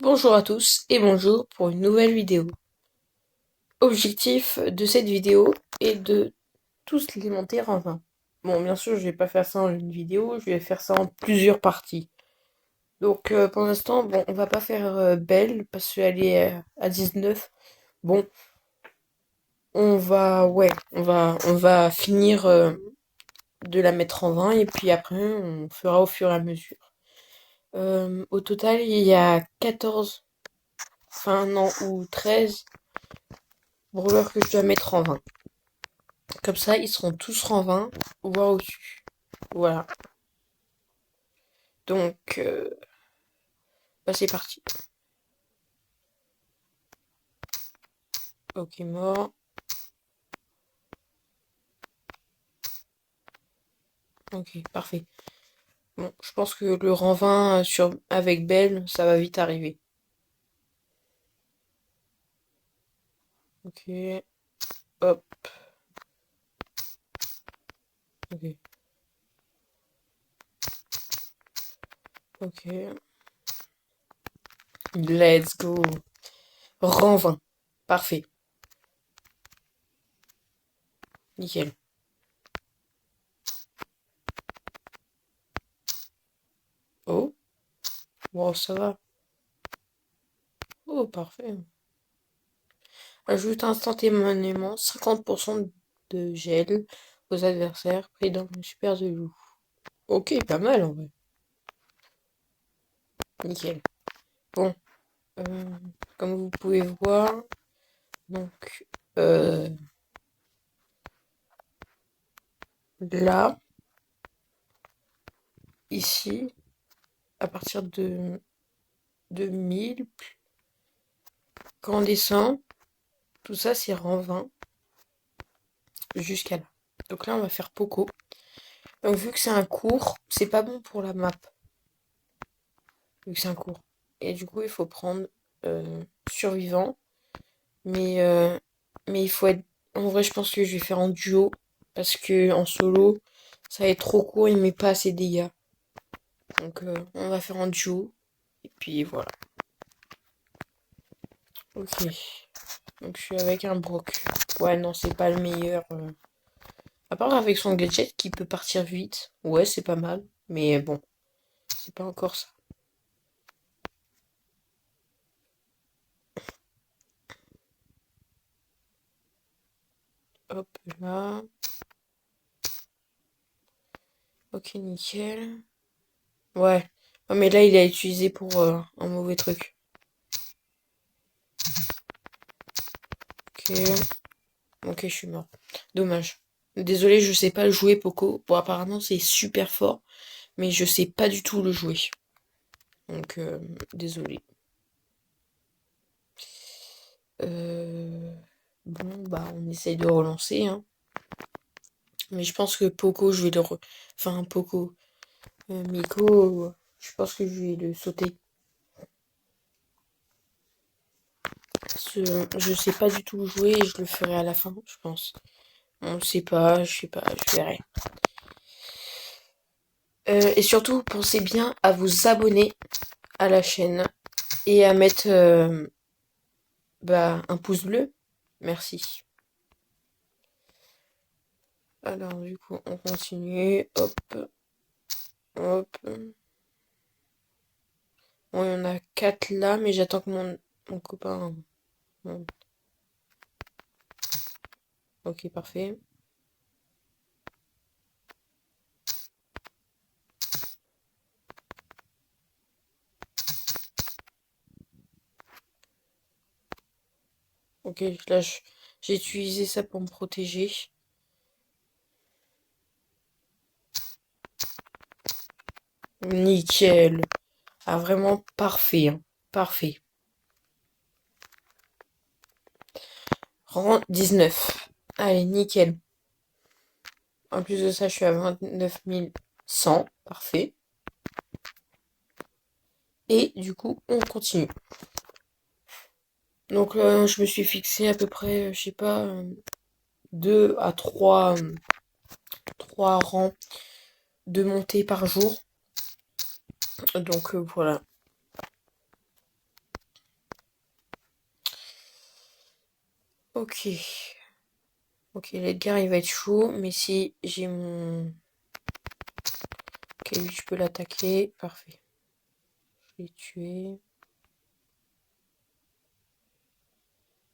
Bonjour à tous et bonjour pour une nouvelle vidéo. Objectif de cette vidéo est de tous les monter en 20. Bon, bien sûr, je vais pas faire ça en une vidéo, je vais faire ça en plusieurs parties. Donc, pour l'instant, bon, on va pas faire Belle parce qu'elle est à 19. Bon, on va finir de la mettre en 20 et puis après, on fera au fur et à mesure. Au total, il y a 14, enfin non, ou 13 brawlers que je dois mettre en 20. Comme ça, ils seront tous en 20, voire au-dessus. Voilà. Donc, bah c'est parti. Ok, mort. Ok, parfait. Bon, je pense que le rang 20 avec Belle, ça va vite arriver. Ok, hop, ok, ok. Let's go. Rang 20. Parfait. Nickel. Oh, wow, ça va. Oh, parfait. Ajoute instantanément 50% de gel aux adversaires pris dans le super de loup. Ok, pas mal en vrai. Nickel. Bon, euh, comme vous pouvez voir, donc euh, là, ici, à partir de 1000, quand on descend, tout ça c'est rang 20 jusqu'à là. Donc là, on va faire Poco. Donc vu que c'est un cours, c'est pas bon pour la map, vu que c'est un cours. Et du coup, il faut prendre survivant, mais, euh, mais il faut être... En vrai, je pense que je vais faire en duo, parce que en solo, ça va être trop court, il met pas assez de dégâts. Donc on va faire en duo. Et puis voilà. Ok. Donc je suis avec un Brock. Ouais, non, c'est pas le meilleur. À part avec son gadget qui peut partir vite. Ouais, c'est pas mal. Mais bon, c'est pas encore ça. Hop là. Ok, nickel. Ouais. Oh, mais là, il a utilisé pour un mauvais truc. Ok. Ok, je suis mort. Dommage. Désolé, je sais pas le jouer Poco. Bon, apparemment, c'est super fort. Mais je sais pas du tout le jouer. Donc, désolé. Euh, Bon, bah, on essaye de relancer, hein. Mais je pense que Poco, je vais le... Enfin, Poco. Miko, je pense que je vais le sauter. Je sais pas du tout jouer et je le ferai à la fin, je pense. On sait pas, je sais pas, je verrai. Et surtout, pensez bien à vous abonner à la chaîne et à mettre bah, un pouce bleu. Merci. Alors, du coup, on continue. Hop, hop. Bon, il y en a 4 là, mais j'attends que mon copain... monte. Ok, parfait. Ok, là, j'ai utilisé ça pour me protéger. Nickel. Ah, vraiment parfait, hein. Parfait. Rang 19. Allez, nickel. En plus de ça, je suis à 29 100. Parfait. Et du coup, on continue. Donc là, je me suis fixé à peu près, je sais pas, 2 à 3 rangs de montée par jour. Donc voilà. Ok. Ok, l'Edgar il va être chaud, mais si j'ai mon... Ok, lui je peux l'attaquer. Parfait. Je l'ai tué.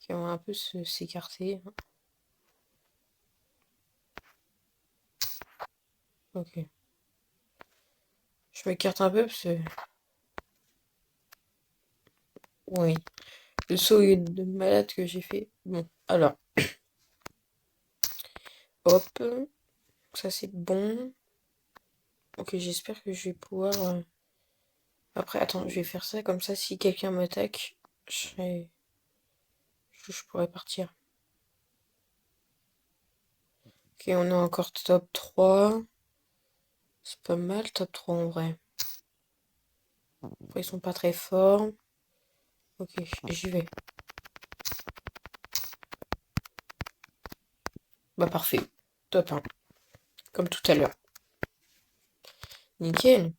Ok, on va un peu s'écarter. Ok. Je m'écarte un peu parce que... Oui. Le saut de malade que j'ai fait. Bon, alors. Hop. Ça c'est bon. Ok, j'espère que je vais pouvoir... Après, attends, je vais faire ça comme ça. Si quelqu'un m'attaque, je pourrais partir. Ok, on est encore top 3. C'est pas mal, top 3 en vrai. Après, ils sont pas très forts. Ok, j'y vais. Bah parfait. Top 1. Comme tout à l'heure. Nickel.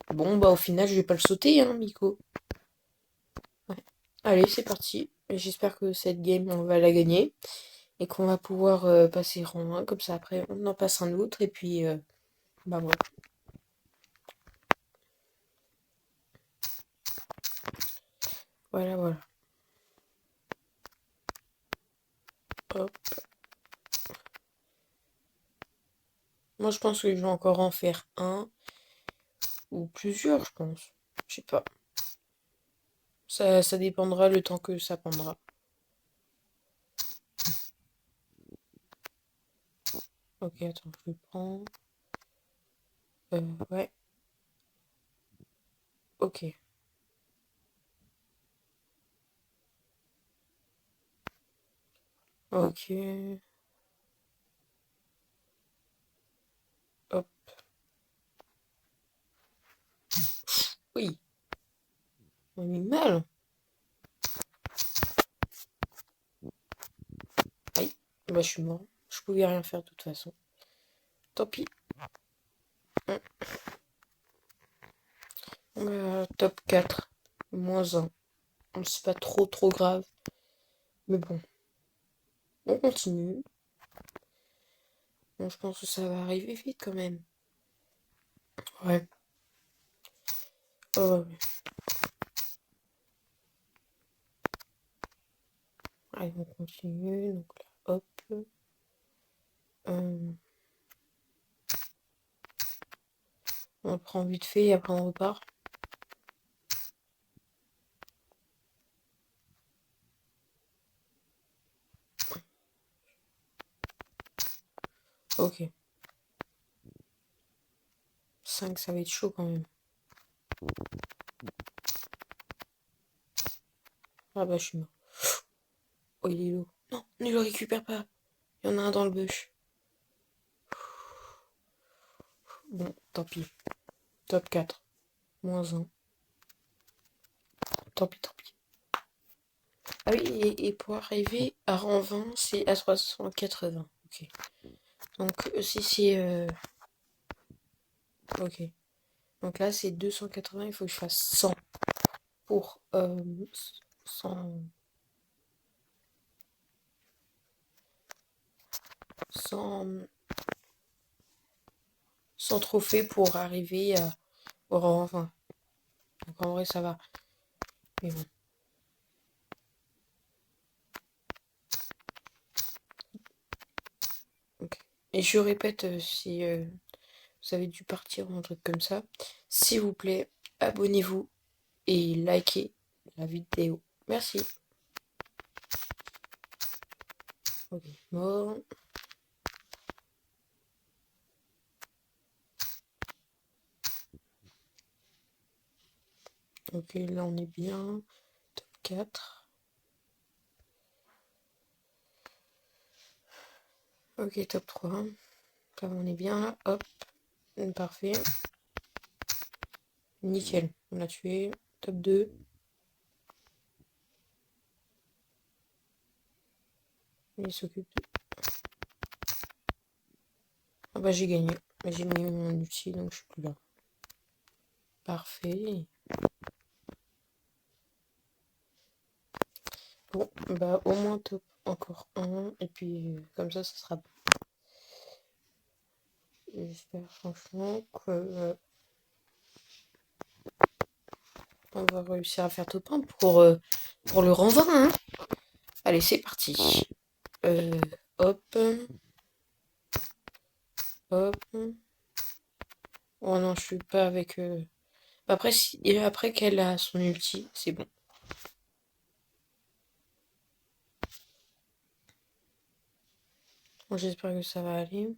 Bon, bah au final, je vais pas le sauter, hein, Miko. Ouais. Allez, c'est parti. J'espère que cette game, on va la gagner. Et qu'on va pouvoir passer rang 1. Comme ça, après, on en passe un autre. Et puis, bah voilà. Voilà, voilà. Hop. Moi, je pense que je vais encore en faire un. Ou plusieurs, je pense. Je sais pas. Ça dépendra le temps que ça prendra. Ok, attends, je le prends. Ouais. Ok. Ok. Hop. Oui. On a mis mal. Aïe. Bah, je suis mort. Je pouvais rien faire de toute façon. Tant pis. Top 4. Moins 1. C'est pas trop grave. Mais bon. On continue. Bon, je pense que ça va arriver vite quand même. Ouais. Oh, ouais. Allez, on continue. Donc là, hop. Euh, on prend vite fait et après on repart. Ok. 5, ça va être chaud quand même. Ah bah, je suis mort. Oh, il est lourd. Non, ne le récupère pas. Il y en a un dans le bush. Bon, tant pis. Top 4. Moins 1. Tant pis, tant pis. Ah oui, et pour arriver à rang 20, c'est à 380. Ok. Donc, si c'est... Ok. Donc là, c'est 280, il faut que je fasse 100 pour 100, 100, 100 trophées pour arriver au rang 20. Donc en vrai, ça va. Mais bon. Ok. Et je répète, si vous avez dû partir ou un truc comme ça, s'il vous plaît, abonnez-vous et likez la vidéo. Merci. Ok, mort. Ok, là on est bien. Top 4. Ok, top 3. Là on est bien là. Hop. Parfait. Nickel. On l'a tué. Top 2. Il s'occupe de... Ah bah j'ai gagné. J'ai mis mon outil donc je suis plus là. Parfait. Bon, bah au moins top encore un. Et puis comme ça sera bon. J'espère franchement que on va réussir à faire top 1 pour le rang 20, hein. Allez, c'est parti. Hop, hop. Oh non, je suis pas avec... Après, et après qu'elle a son ulti, c'est bon. Bon, j'espère que ça va aller.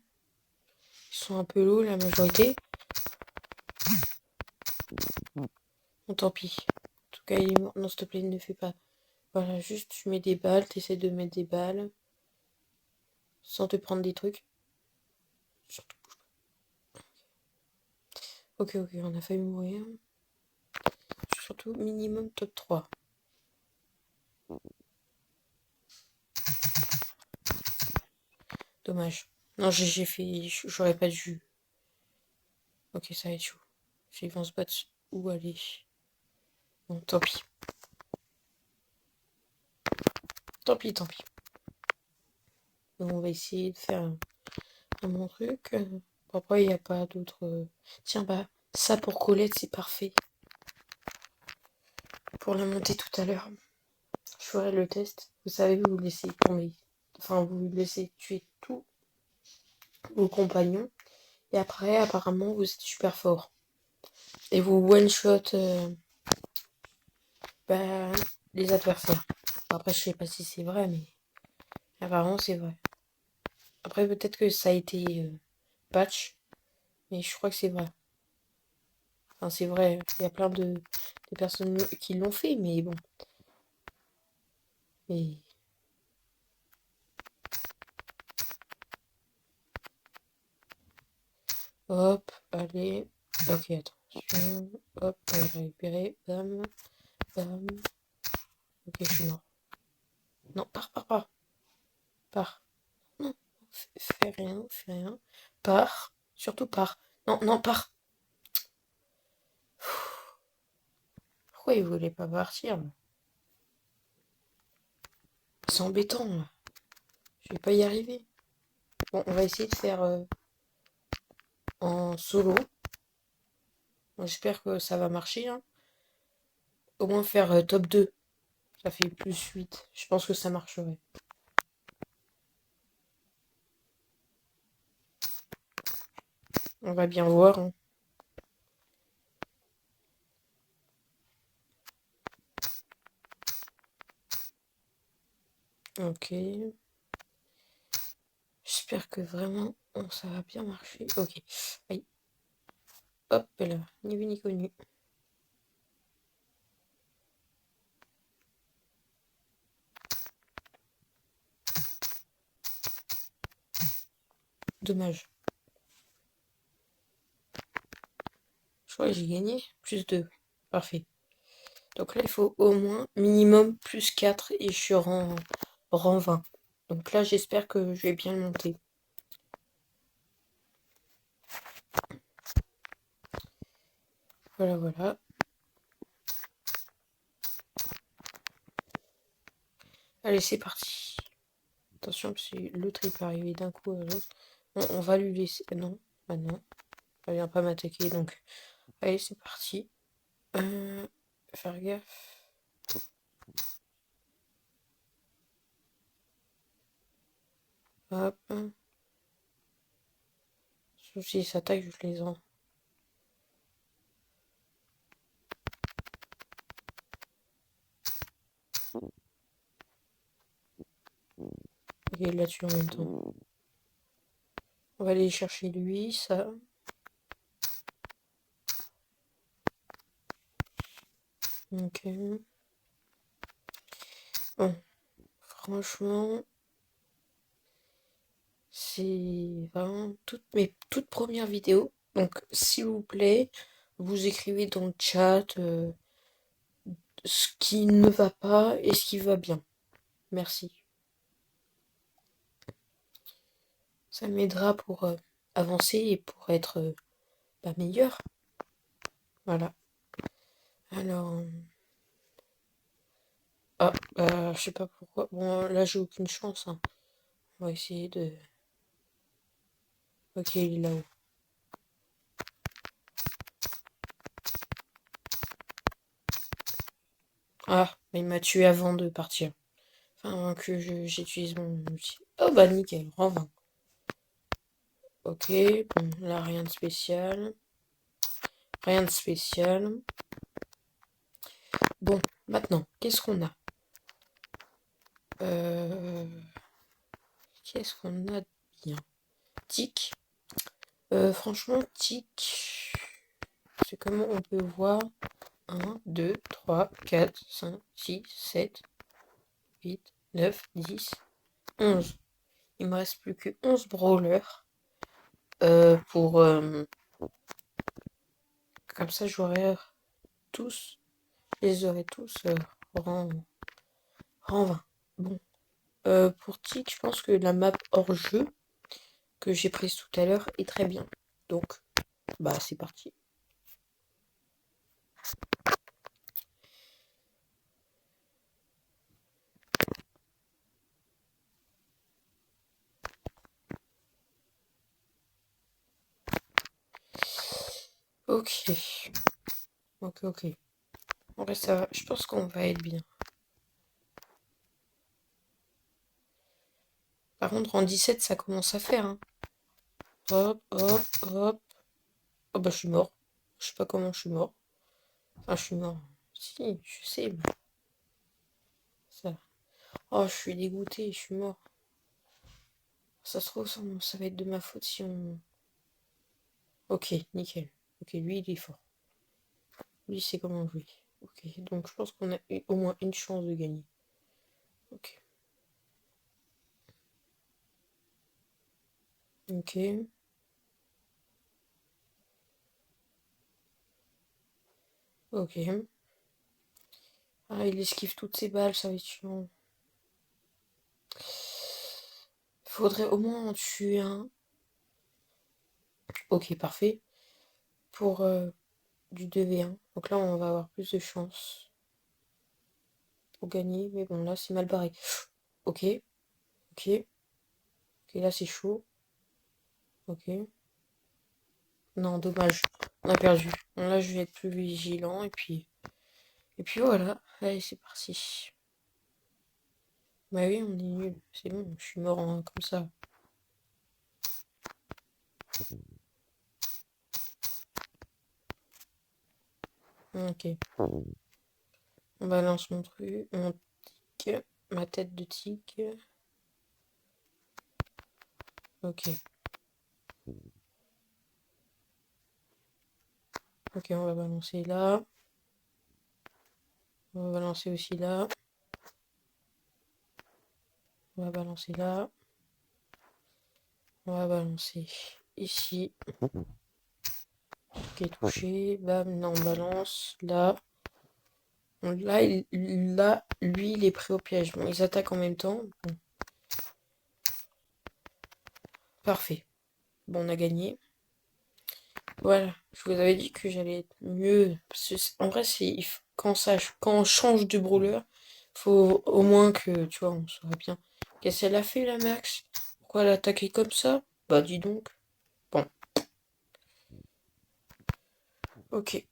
Ils sont un peu lourds, la majorité. Bon, tant pis. En tout cas, il est mort. Non, s'il te plaît, ne fais pas. Voilà, juste tu mets des balles, t'essaies de mettre des balles. Sans te prendre des trucs. Surtout. Ok, ok, on a failli mourir. Surtout minimum top 3. Dommage. Non, j'ai fait... J'aurais pas dû. Ok, ça va être chaud. Ils vont se battre où aller. Bon, tant pis. Tant pis, tant pis. Donc, on va essayer de faire mon truc. Après, il n'y a pas d'autres... Tiens, bah, ça pour Colette, c'est parfait. Pour la monter tout à l'heure. Je ferai le test. Vous savez, vous laissez tomber. Enfin, vous laissez tuer tous vos compagnons. Et après, apparemment, vous êtes super fort. Et vous one-shot bah, les adversaires. Après, je sais pas si c'est vrai, mais apparemment, c'est vrai. Après, peut-être que ça a été patch, mais je crois que c'est vrai. Enfin, c'est vrai, il y a plein de personnes qui l'ont fait, mais bon. Mais... Hop, allez. Ok, attention. Hop, on va récupérer. Bam, bam. Ok, je suis mort. Non, pars. Pars. Non, fais rien, fais rien. Pars. Surtout pars. Non, non, pars. Pourquoi il voulait pas partir là? C'est embêtant là. Je vais pas y arriver. Bon, on va essayer de faire en solo. J'espère que ça va marcher, hein. Au moins faire top 2. Ça fait plus 8. Je pense que ça marcherait. On va bien voir, hein. Ok. J'espère que vraiment ça va bien marcher. Ok. Aïe. Hop là. Ni vu ni connu. Dommage. Je crois que j'ai gagné. Plus 2. Parfait. Donc là, il faut au moins minimum plus 4 et je suis rang 20. Donc là, j'espère que je vais bien le monter. Voilà, voilà. Allez, c'est parti. Attention, parce que l'autre, il peut arriver d'un coup à l'autre. On va lui laisser... Non, ah non. Elle vient pas m'attaquer, donc... Allez, c'est parti. Faire gaffe. Hop. Sauf s'ils s'attaquent, je les en... Ok, il l'a tué en même temps. On va aller chercher lui, ça. Ok. Bon, franchement, c'est vraiment mes toutes premières vidéos. Donc, s'il vous plaît, vous écrivez dans le chat ce qui ne va pas et ce qui va bien. Merci. Ça m'aidera pour avancer et pour être meilleur. Voilà. Alors... Ah, je sais pas pourquoi. Bon, là, j'ai aucune chance, hein. On va essayer de... Ok, il est là-haut. Ah, mais il m'a tué avant de partir. Enfin, que j'utilise mon outil. Oh bah nickel, rang 20. Ok, bon, là rien de spécial. Rien de spécial. Bon, maintenant, qu'est-ce qu'on a euh... Qu'est-ce qu'on a de bien? Tic. Franchement, tic. C'est comment on peut voir 1, 2, 3, 4, 5, 6, 7, 8, 9, 10, 11. Il me reste plus que 11 brawlers. Pour... comme ça, j'aurai tous... Je les aurai tous rang, rang 20. Bon. Pour Tic, je pense que la map hors jeu que j'ai prise tout à l'heure est très bien. Donc, bah c'est parti. Ok. Ok. En vrai, ça va. Je pense qu'on va être bien. Par contre, en 17, ça commence à faire. Hein. Hop, hop, hop. Oh bah je suis mort. Je sais pas comment je suis mort. Enfin, je suis mort. Si, je sais. Mais ça... Oh, je suis dégoûté, je suis mort. Ça se trouve, ça va être de ma faute si on... Ok, nickel. Ok, lui, il est fort. Lui, c'est comment jouer. Ok, donc je pense qu'on a eu au moins une chance de gagner. Ok. Ok. Ok. Ah, il esquive toutes ses balles, ça va être chiant. Faudrait au moins en tuer un. Ok, parfait. Pour du 2v1. Donc là, on va avoir plus de chance pour gagner. Mais bon, là, c'est mal barré. Ok. Ok. Ok, là, c'est chaud. Ok. Non, dommage. On a perdu. Bon, là, je vais être plus vigilant. Et puis voilà. Allez, c'est parti. Bah oui, on est nul. C'est bon, je suis mort comme ça. Ok. On balance mon truc. Mon tic. Ma tête de tic. Ok. Ok, on va balancer là. On va balancer aussi là. On va balancer là. On va balancer ici. Ok, touché. Bam, là on balance. Là. Là, lui, il est prêt au piège. Bon, ils attaquent en même temps. Bon. Parfait. Bon, on a gagné. Voilà. Je vous avais dit que j'allais être mieux. En vrai, quand on change de brawler, faut au moins que, tu vois, on soit bien. Qu'est-ce qu'elle a fait, la Max? Pourquoi elle a attaqué comme ça? Bah, dis donc. Bon. Ok.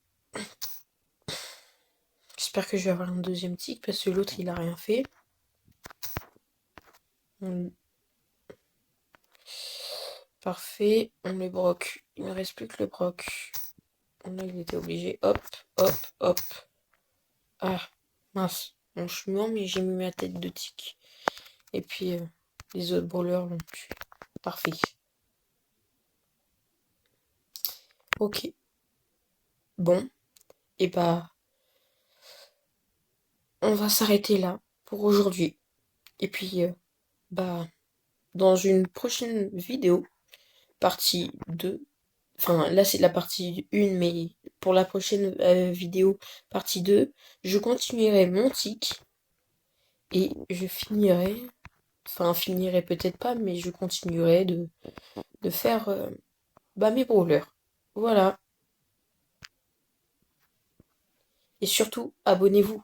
J'espère que je vais avoir un deuxième tic parce que l'autre, il a rien fait. Parfait. On le broc. Il ne reste plus que le broc. Là, il était obligé. Hop, hop, hop. Ah, mince. Bon, je suis mort, mais j'ai mis ma tête de tic. Et puis, les autres brawlers l'ont tué. Parfait. Ok. Bon. Et bah, on va s'arrêter là pour aujourd'hui. Et puis, bah, dans une prochaine vidéo, partie 2. Enfin, là, c'est la partie 1, mais pour la prochaine vidéo, partie 2, je continuerai mon tic. Et je finirai, enfin finirai peut-être pas, mais je continuerai de faire bah, mes brawlers. Voilà. Et surtout, abonnez-vous.